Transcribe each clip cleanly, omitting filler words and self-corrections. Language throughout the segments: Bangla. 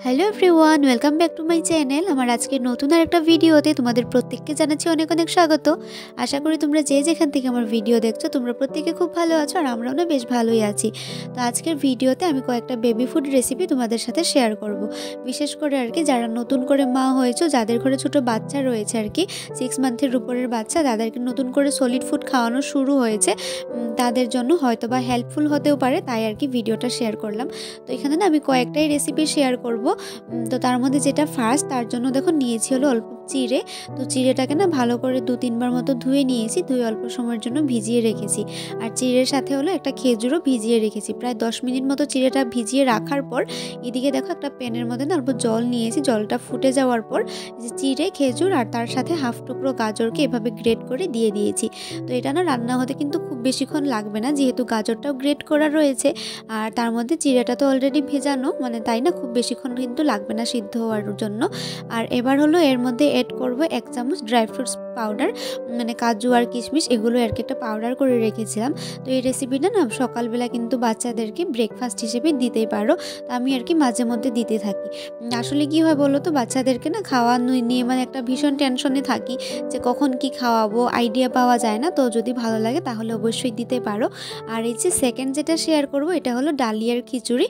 Hello everyone, welcome back to my channel. আমার আজকের নতুন আর একটা ভিডিওতে তোমাদের প্রত্যেককে জানাচ্ছি অনেক অনেক স্বাগত। আশা করি তোমরা যে যেখান থেকে আমার ভিডিও দেখছো তোমরা প্রত্যেকে খুব ভালো আছো, আর আমরাও না বেশ ভালোই আছি। তো আজকের ভিডিওতে আমি কয়েকটা বেবি ফুড রেসিপি তোমাদের সাথে শেয়ার করব। বিশেষ করে আর কি যারা নতুন করে মা হয়েছো, যাদের ঘরে ছোটো বাচ্চা রয়েছে আর কি 6 মান্থের উপরের বাচ্চা, তাদেরকে নতুন করে সলিড ফুড খাওয়ানো শুরু হয়েছে, তাদের জন্য হয়তো বা হেল্পফুল হতেও পারে, তাই আর কি ভিডিওটা শেয়ার করলাম। তো এখানে না আমি কয়েকটাই রেসিপি শেয়ার করব। তো তার মধ্যে যেটা ফার্স্ট, তার জন্য দেখো নিয়েছি হলো অল্প চিড়ে। তো চিড়েটাকে না ভালো করে 2-3 বার মতো ধুয়ে নিয়েছি, ধুয়ে অল্প সময়ের জন্য ভিজিয়ে রেখেছি। আর চিড়ের সাথে হলো একটা খেজুরও ভিজিয়ে রেখেছি। প্রায় 10 মিনিট মতো চিড়েটা ভিজিয়ে রাখার পর এদিকে দেখো একটা প্যানের মধ্যে না অল্প জল নিয়েছি। জলটা ফুটে যাওয়ার পর যে চিড়ে, খেজুর আর তার সাথে হাফ টুকরো গাজরকে এভাবে গ্রেট করে দিয়ে দিয়েছি। তো এটা না রান্না হতে কিন্তু খুব বেশিক্ষণ লাগবে না, যেহেতু গাজরটাও গ্রেট করা রয়েছে আর তার মধ্যে চিড়েটা তো অলরেডি ভেজানো, মানে তাই না খুব বেশিক্ষণ কিন্তু লাগবে না সিদ্ধ হওয়ার জন্য। আর এবার হলো এর মধ্যে এড করব 1 চামচ ড্রাই ফ্রুটস পাউডার, মানে কাজু আর কিশমিশ, এগুলো আর কি একটা পাউডার করে রেখেছিলাম। তো এই রেসিপিটা না সকালবেলা কিন্তু বাচ্চাদেরকে ব্রেকফাস্ট হিসেবে দিতেই পারো। তো আমি আর কি মাঝে মধ্যে দিতে থাকি। আসলে কি হয় বলো তো, বাচ্চাদেরকে না খাওয়া নিয়ে মানে একটা ভীষণ টেনশনে থাকি যে কখন কি খাওয়াবো, আইডিয়া পাওয়া যায় না। তো যদি ভালো লাগে তাহলে অবশ্যই দিতে পারো। আর এই যে সেকেন্ড যেটা শেয়ার করব, এটা হলো ডালিয়ার খিচুড়ি,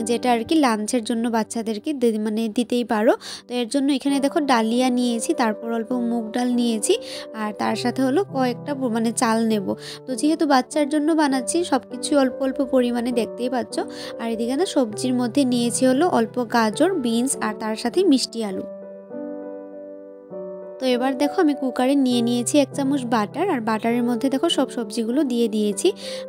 যেটা আর কি লাঞ্চের জন্য বাচ্চাদেরকে মানে দিতেই পারো। তো এর জন্য এখানে দেখো ডালিয়া নিয়েছি, তারপর অল্প মুগ ডাল নিয়েছি, আর তার সাথে হলো কয়েকটা মানে চাল নেব। তো যেহেতু বাচ্চার জন্য বানাচ্ছি সব কিছু অল্প অল্প পরিমাণে, দেখতেই পাচ্ছ। আর এদিকে না সবজির মধ্যে নিয়েছি হলো অল্প গাজর, বিনস আর তার সাথে মিষ্টি আলু। তো এবার দেখো আমি কুকারে নিয়ে নিয়েছি 1 চামচ বাটার, আর বাটারের মধ্যে দেখো সব সবজিগুলো দিয়ে দিয়েছি।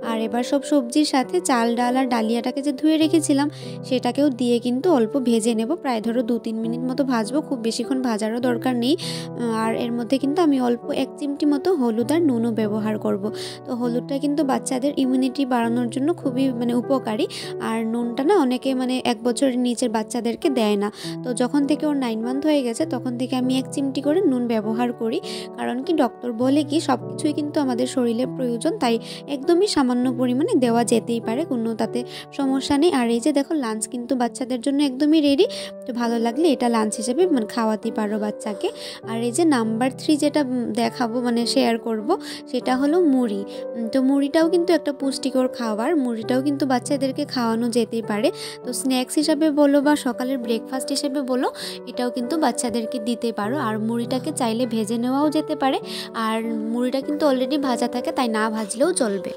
আর এবার সব সবজির সাথে চাল, ডাল আর ডালিয়াটাকে যে ধুয়ে রেখেছিলাম সেটাকেও দিয়ে কিন্তু অল্প ভেজে নেব। প্রায় ধরো 2-3 মিনিট মতো ভাজবো, খুব বেশিক্ষণ ভাজারও দরকার নেই। আর এর মধ্যে কিন্তু আমি অল্প 1 চিমটি মতো হলুদ আর নুনও ব্যবহার করব। তো হলুদটা কিন্তু বাচ্চাদের ইমিউনিটি বাড়ানোর জন্য খুবই মানে উপকারী। আর নুনটা না অনেকে মানে 1 বছরের নিচের বাচ্চাদেরকে দেয় না। তো যখন থেকে ওর 9 মান্থ হয়ে গেছে তখন থেকে আমি 1 চিমটি করে নুন ব্যবহার করি। কারণ কি ডক্টর বলে কি সব কিছুই কিন্তু আমাদের শরীরে প্রয়োজন, তাই একদমই সামান্য পরিমাণে দেওয়া যেতেই পারে, কোনো তাতে সমস্যা নেই। আর এই যে দেখো লাঞ্চ কিন্তু বাচ্চাদের জন্য একদমই রেডি। তো ভালো লাগলে এটা লাঞ্চ হিসেবে মানে খাওয়াতে পারো বাচ্চাকে। আর এই যে নাম্বার 3 যেটা দেখাবো মানে শেয়ার করব, সেটা হলো মুড়ি। তো মুড়িটাও কিন্তু একটা পুষ্টিকর খাবার, মুড়িটাও কিন্তু বাচ্চাদেরকে খাওয়ানো যেতেই পারে। তো স্ন্যাক্স হিসাবে বলো বা সকালের ব্রেকফাস্ট হিসেবে বলো, এটাও কিন্তু বাচ্চাদেরকে দিতে পারো। আর মুড়িটাকে চাইলে ভেজে নেওয়াও যেতে পারে, আর মুড়িটা কিন্তু অলরেডি ভাজা থাকে, তাই না ভাজলেও চলবে।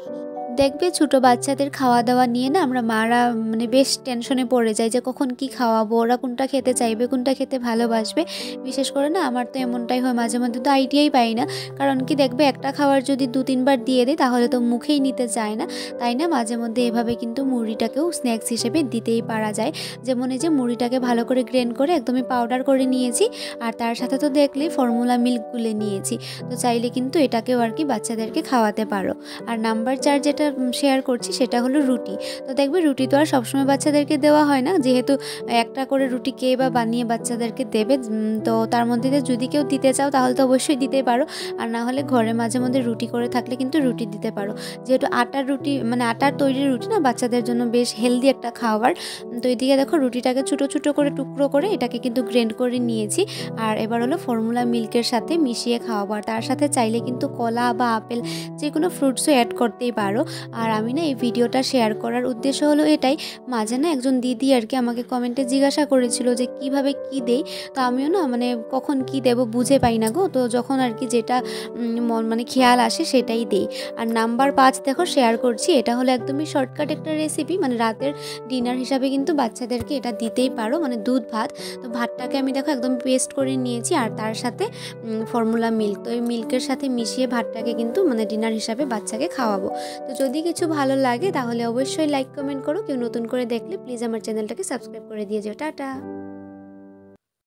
দেখবে ছোটো বাচ্চাদের খাওয়া দাওয়া নিয়ে না আমরা মারা মানে বেশ টেনশনে পড়ে যাই যে কখন কি খাওয়াবো, ওরা কোনটা খেতে চাইবে, কোনটা খেতে ভালোবাসবে। বিশেষ করে না আমার তো এমনটাই হয়, মাঝে মধ্যে তো আইডিয়াই পাই না। কারণ কি দেখবে একটা খাবার যদি 2-3 বার দিয়ে দিই তাহলে তো মুখেই নিতে চায় না, তাই না মাঝে মধ্যে এভাবে কিন্তু মুড়িটাকেও স্ন্যাক্স হিসেবে দিতেই পারা যায়। যেমন এই যে মুড়িটাকে ভালো করে গ্রেন্ড করে একদমই পাউডার করে নিয়েছি, আর তার সাথে তো দেখলেই ফর্মুলা মিল্ক গুলে নিয়েছি। তো চাইলে কিন্তু এটাকেও আর কি বাচ্চাদেরকে খাওয়াতে পারো। আর নাম্বার 4 যেটা শেয়ার করছি সেটা হলো রুটি। তো দেখবে রুটি তো আর সবসময় বাচ্চাদেরকে দেওয়া হয় না, যেহেতু একটা করে রুটি কে বা বানিয়ে বাচ্চাদেরকে দেবে। তো তার মধ্যে যদি কেউ দিতে চাও তাহলে তো অবশ্যই দিতে পারো, আর না হলে ঘরে মাঝে মধ্যে রুটি করে থাকলে কিন্তু রুটি দিতে পারো। যেহেতু আটার রুটি মানে আটার তৈরি রুটি না বাচ্চাদের জন্য বেশ হেলদি একটা খাবার। তো এদিকে দেখো রুটিটাকে ছোটো ছোটো করে টুকরো করে এটাকে কিন্তু গ্রেন্ড করে নিয়েছি। আর এবার হলো ফর্মুলা মিল্কের সাথে মিশিয়ে খাওয়াবো, আর তার সাথে চাইলে কিন্তু কলা বা আপেল যে কোনো ফ্রুটসও অ্যাড করতেই পারো। আর আমি না এই ভিডিওটা শেয়ার করার উদ্দেশ্য হলো এটাই, মাঝে না একজন দিদি আর কি আমাকে কমেন্টে জিজ্ঞাসা করেছিল যে কিভাবে কি দেই। তো আমিও না মানে কখন কি দেব বুঝে পাই না গো, তো যখন আর কি যেটা মানে খেয়াল আসে সেটাই দেই। আর নাম্বার 5 দেখো শেয়ার করছি, এটা হলো একদমই শর্টকাট একটা রেসিপি, মানে রাতের ডিনার হিসাবে কিন্তু বাচ্চাদেরকে এটা দিতেই পারো, মানে দুধ ভাত। তো ভাতটাকে আমি দেখো একদম পেস্ট করে নিয়েছি, আর তার সাথে ফর্মুলা মিল্ক, তো এই মিল্কের সাথে মিশিয়ে ভাতটাকে কিন্তু মানে ডিনার হিসাবে বাচ্চাকে খাওয়াবো। তো যদি কিছু ভালো লাগে তাহলে অবশ্যই লাইক কমেন্ট করো, কেউ নতুন করে দেখলে প্লিজ আমার চ্যানেলটাকে সাবস্ক্রাইব করে দিয়ে যেও। টাটা।